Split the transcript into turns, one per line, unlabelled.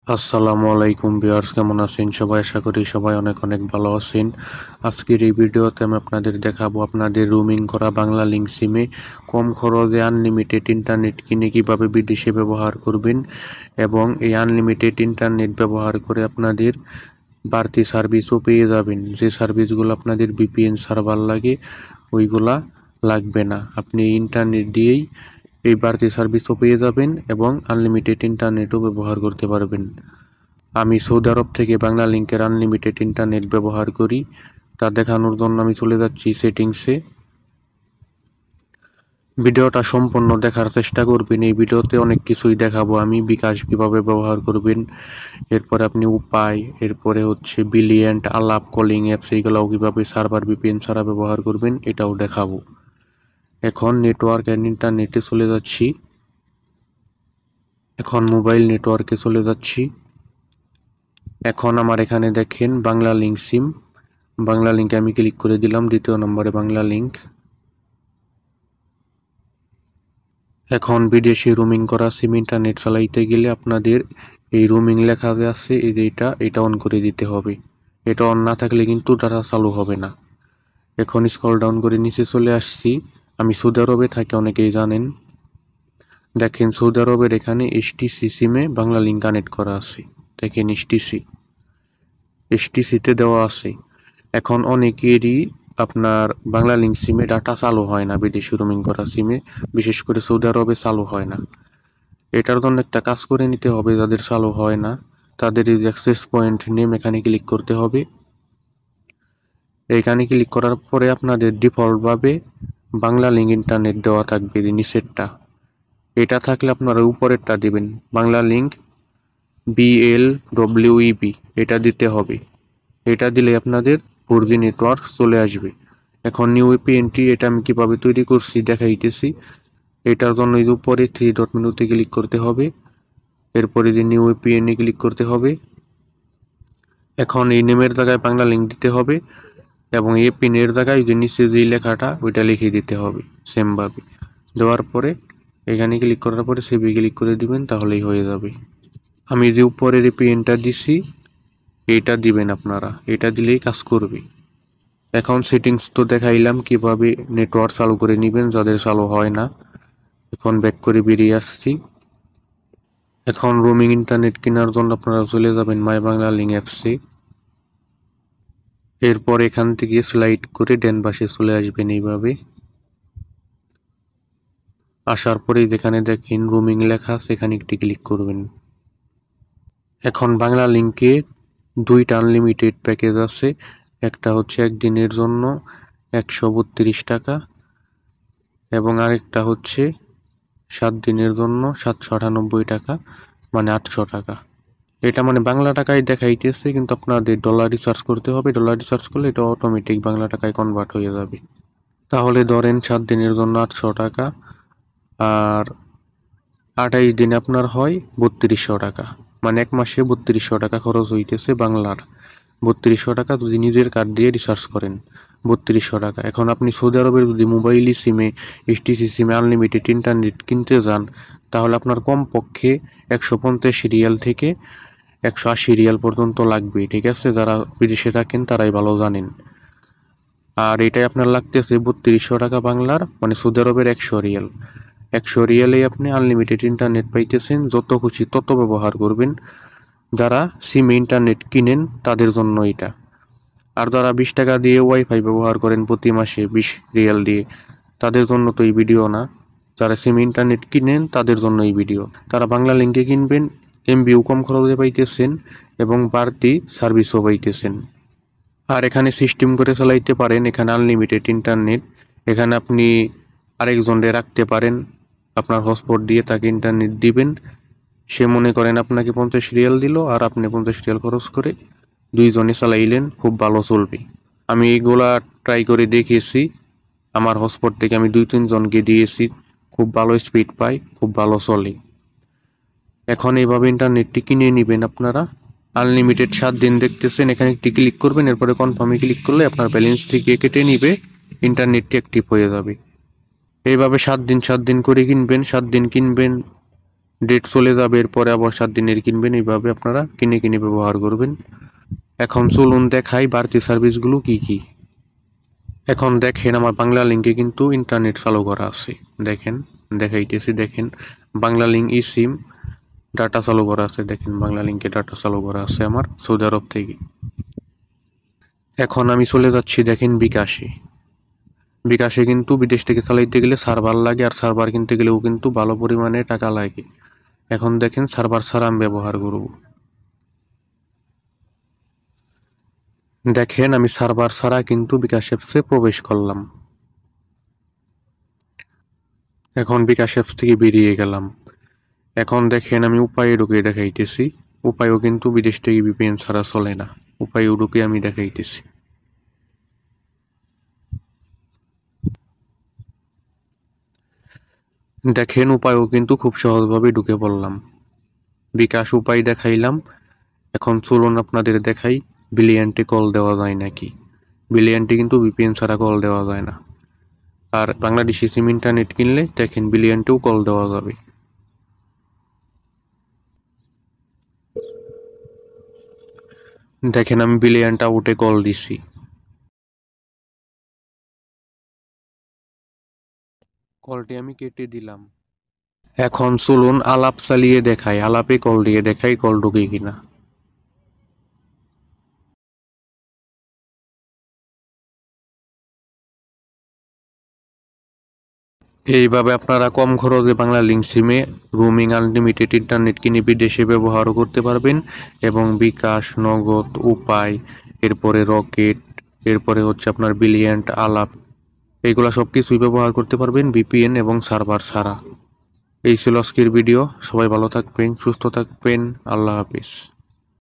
আসসালামু আলাইকুম ভিউয়ার্স, কেমন আছেন সবাই? আশা করি সবাই অনেক অনেক ভালো আছেন। আজকের এই ভিডিওতে আমি আপনাদের দেখাবো আপনাদের রোমিং করা বাংলালিংক সিমে কম খরচে আনলিমিটেড ইন্টারনেট কিনে কিভাবে বিদেশে ব্যবহার করবেন এবং এই আনলিমিটেড ইন্টারনেট ব্যবহার করে আপনাদের বাড়তি সার্ভিসও পেয়ে যাবেন। যে সার্ভিসগুলো আপনাদের ভিপিএন সার্ভার লাগে ওইগুলা লাগবে না, আপনি ইন্টারনেট দিয়েই এই বাড়তি সার্ভিসও পেয়ে যাবেন এবং আনলিমিটেড ইন্টারনেটও ব্যবহার করতে পারবেন। আমি সৌদি আরব থেকে বাংলালিংকের আনলিমিটেড ইন্টারনেট ব্যবহার করি, তা দেখানোর জন্য আমি চলে যাচ্ছি সেটিংসে। ভিডিওটা সম্পূর্ণ দেখার চেষ্টা করবেন। এই ভিডিওতে অনেক কিছুই দেখাবো আমি, বিকাশ কিভাবে ব্যবহার করবেন, এরপরে আপনি উপায়, এরপরে হচ্ছে বিলিয়েন্ট, আলাপ, কলিং অ্যাপস এইগুলোও কীভাবে সার্ভার ভিপিএন ছাড়া ব্যবহার করবেন এটাও দেখাবো। এখন নেটওয়ার্ক অ্যান্ড ইন্টারনেটে চলে যাচ্ছি। এখন মোবাইল নেটওয়ার্কে চলে যাচ্ছি। এখন আমার এখানে দেখেন বাংলালিংক সিম, বাংলালিংকে আমি ক্লিক করে দিলাম, দ্বিতীয় নম্বরে বাংলালিংক। এখন বিদেশি রোমিং করা সিম ইন্টারনেট চালাইতে গেলে আপনাদের এই রোমিং লেখা যে আছে এই যে এটা অন করে দিতে হবে। এটা অন না থাকলে কিন্তু ডাটা চালু হবে না। এখন স্ক্রল ডাউন করে নিচে চলে আসছি। আমি সৌদি আরবে থাকি, অনেকেই জানেন। দেখেন সৌদি আরবের এখানে এসটিসি সিমে বাংলালিংক কানেক্ট করা আছে। দেখেন এসটিসিতে দেওয়া আছে। এখন অনেকেরই আপনার বাংলালিংক সিমে ডাটা চালু হয় না, বিদেশি রোমিং করা সিমে বিশেষ করে সৌদি আরবে চালু হয় না। এটার জন্য একটা কাজ করে নিতে হবে। যাদের চালু হয় না তাদের এই অ্যাক্সেস পয়েন্ট নেম এখানে ক্লিক করতে হবে। এখানে ক্লিক করার পরে আপনাদের ডিফল্টভাবে বাংলালিংক ইন্টারনেট দেওয়া থাকবে, নিচেরটা। এটা থাকলে আপনারা উপরেরটা দিবেন, বাংলালিংক BLWEB, এটা দিতে হবে। এটা দিলে আপনাদের 4G নেটওয়ার্ক চলে আসবে। এখন নিউ এপিএনটি এটা আমি কিভাবে তৈরি করছি দেখাইতেছি। এটার জন্য এই উপরে 3 ডট মেনুতে ক্লিক করতে হবে, এরপরে যে নিউ এপিএন এ ক্লিক করতে হবে। এখন এই নেমের জায়গায় বাংলা লিঙ্ক দিতে হবে এবং এই পিনের জায়গায় যে নিচে যে লেখাটা ওইটা লিখে দিতে হবে সেমভাবে। দেওয়ার পরে এখানে ক্লিক করার পরে সেভে ক্লিক করে দিবেন, তাহলেই হয়ে যাবে। আমি যে উপরের এপিএনটা দিছি এইটা দিবেন আপনারা, এটা দিলেই কাজ করবে। এখন সেটিংস তো দেখাইলাম কিভাবে নেটওয়ার্ক চালু করে নেবেন যাদের চালু হয় না। এখন ব্যাক করে বেরিয়ে আসছি। এখন রোমিং ইন্টারনেট কেনার জন্য আপনারা চলে যাবেন মাই বাংলালিংক অ্যাপসে। এরপর এখান থেকে স্লাইড করে ডান পাশে চলে আসবেন এইভাবে। আসার পরেই যেখানে দেখেন রোমিং লেখা আছে এখানে একটি ক্লিক করবেন। এখন বাংলালিংকে 2টা আনলিমিটেড প্যাকেজ আছে। একটা হচ্ছে একদিনের জন্য 132 টাকা এবং আরেকটা হচ্ছে 7 দিনের জন্য 798 টাকা, মানে 800 টাকা। এটা মানে বাংলা টাকায় দেখাইতেছে, কিন্তু আপনাদের ডলার রিচার্জ করতে হবে। ডলার রিচার্জ করলে এটা অটোমেটিক বাংলা টাকায় কনভার্ট হয়ে যাবে। তাহলে ধরেন 7 দিনের জন্য 800 টাকা আর 28 দিনে আপনার হয় 3200 টাকা, মানে এক মাসে 3200 টাকা খরচ হইতেছে বাংলার। 3200 টাকা যদি নিজের কার্ড দিয়ে রিচার্জ করেন, 3200 টাকা। এখন আপনি সৌদি আরবের যদি মোবাইল সিমে, এসটিসি সিমে আনলিমিটেড ইন্টারনেট কিনতে যান তাহলে আপনার কমপক্ষে 150 রিয়াল থেকে 180 রিয়াল পর্যন্ত লাগবে, ঠিক আছে? যারা বিদেশে থাকেন তারাই ভালো জানেন। আর এটাই আপনার লাগতেছে 3200 টাকা বাংলার, মানে সৌদি আরবের 100 রিয়াল। 100 রিয়ালেই আপনি আনলিমিটেড ইন্টারনেট পাইতেছেন, যত খুশি তত ব্যবহার করবেন। যারা সিমে ইন্টারনেট কিনেন তাদের জন্য এটা। আর যারা 20 টাকা দিয়ে ওয়াইফাই ব্যবহার করেন প্রতি মাসে 20 রিয়াল দিয়ে, তাদের জন্য তো এই ভিডিও না। যারা সিম ইন্টারনেট কিনেন তাদের জন্য এই ভিডিও। তারা বাংলা লিঙ্কে কিনবেন, এমবিও কম খরচে পাইতেছেন এবং বাড়তি সার্ভিসও পাইতেছেন। আর এখানে সিস্টেম করে চালাইতে পারেন, এখানে আনলিমিটেড ইন্টারনেট। এখানে আপনি আরেকজনকে রাখতে পারেন, আপনার হটস্পট দিয়ে তাকে ইন্টারনেট দিবেন। সে মনে করেন আপনাকে 50 রিয়াল দিল আর আপনি 50 রিয়াল খরচ করে দুইজনে চালাইলেন, খুব ভালো চলবে। আমি এইগুলা ট্রাই করে দেখেছি, আমার হটস্পট থেকে আমি 2-3 জনকে দিয়েছি, খুব ভালো স্পিড পাই, খুব ভালো চলে। এখন এইভাবে ইন্টারনেটটি কিনে নেবেন আপনারা। আনলিমিটেড 7 দিন দেখতেছেন, এখানে একটি ক্লিক করবেন, এরপরে কনফার্মে ক্লিক করলে আপনার ব্যালেন্স থেকে কেটে নিবে, ইন্টারনেটটি অ্যাক্টিভ হয়ে যাবে। এইভাবে 7 দিন করে কিনবেন, 7 দিন কিনবেন, ডেট চলে যাবে, এরপরে আবার 7 দিনের কিনবেন, এইভাবে আপনারা কিনে কিনে ব্যবহার করবেন। এখন চলুন দেখাই বাড়তি সার্ভিসগুলো কি কি। এখন দেখেন আমার বাংলা লিঙ্কে কিন্তু ইন্টারনেট চালু করা আছে। দেখেন, দেখাইতেছি, দেখেন বাংলা লিঙ্ক ই সিম ডাটা চালু করা আছে। দেখেন বাংলা লিঙ্কে ডাটা চালু করা আছে আমার সৌদি আরব থেকে। এখন আমি চলে যাচ্ছি দেখেন বিকাশে। বিকাশে কিন্তু বিদেশ থেকে চালাইতে গেলে সার্ভার লাগে, আর সার্ভার কিনতে গেলেও কিন্তু ভালো পরিমাণে টাকা লাগে। এখন দেখেন সার্ভার ছাড়া আমি ব্যবহার করব। দেখেন আমি সার্ভার ছাড়া কিন্তু বিকাশ অ্যাপসে প্রবেশ করলাম। এখন বিকাশ অ্যাপস থেকে বেরিয়ে গেলাম। এখন দেখেন আমি উপায়ে ঢুকে দেখাইতেছি। উপায়ও কিন্তু বিদেশ থেকে ভিপিএন ছাড়া চলে না। উপায়ও ঢুকে আমি দেখাইতেছি। দেখেন উপায়ও কিন্তু খুব সহজভাবে ঢুকে পড়লাম। বিকাশ উপায় দেখাইলাম। এখন চলুন আপনাদের দেখাই ব্রিলিয়ান্টে কল দেওয়া যায় নাকি। ব্রিলিয়ান্টে কিন্তু ভিপিএন ছাড়া কল দেওয়া যায় না। আর বাংলাদেশি সিম ইন্টারনেট কিনলে দেখেন ব্রিলিয়ান্টেও কল দেওয়া যাবে। দেখেন আমি ব্রিলিয়ান্ট আউটে কল দিছি। কলটি আমি কেটে দিলাম। এখন চলুন আলাপ চালিয়ে দেখাই, আলাপে কল দিয়ে দেখাই কল ঢুকে কিনা। এইভাবে আপনারা কম খরচে বাংলা লিঙ্ক সিমে রোমিং আনলিমিটেড ইন্টারনেট কিনে বিদেশে ব্যবহারও করতে পারবেন, এবং বিকাশ, নগদ, উপায়, এরপরে রকেট, এরপরে হচ্ছে আপনার ব্রিলিয়ান্ট, আলাপ, এইগুলা সব কিছুই ব্যবহার করতে পারবেন ভিপিএন এবং সার্ভার ছাড়া। এই ছিল আজকের ভিডিও। সবাই ভালো থাকবেন, সুস্থ থাকবেন। আল্লাহ হাফিজ।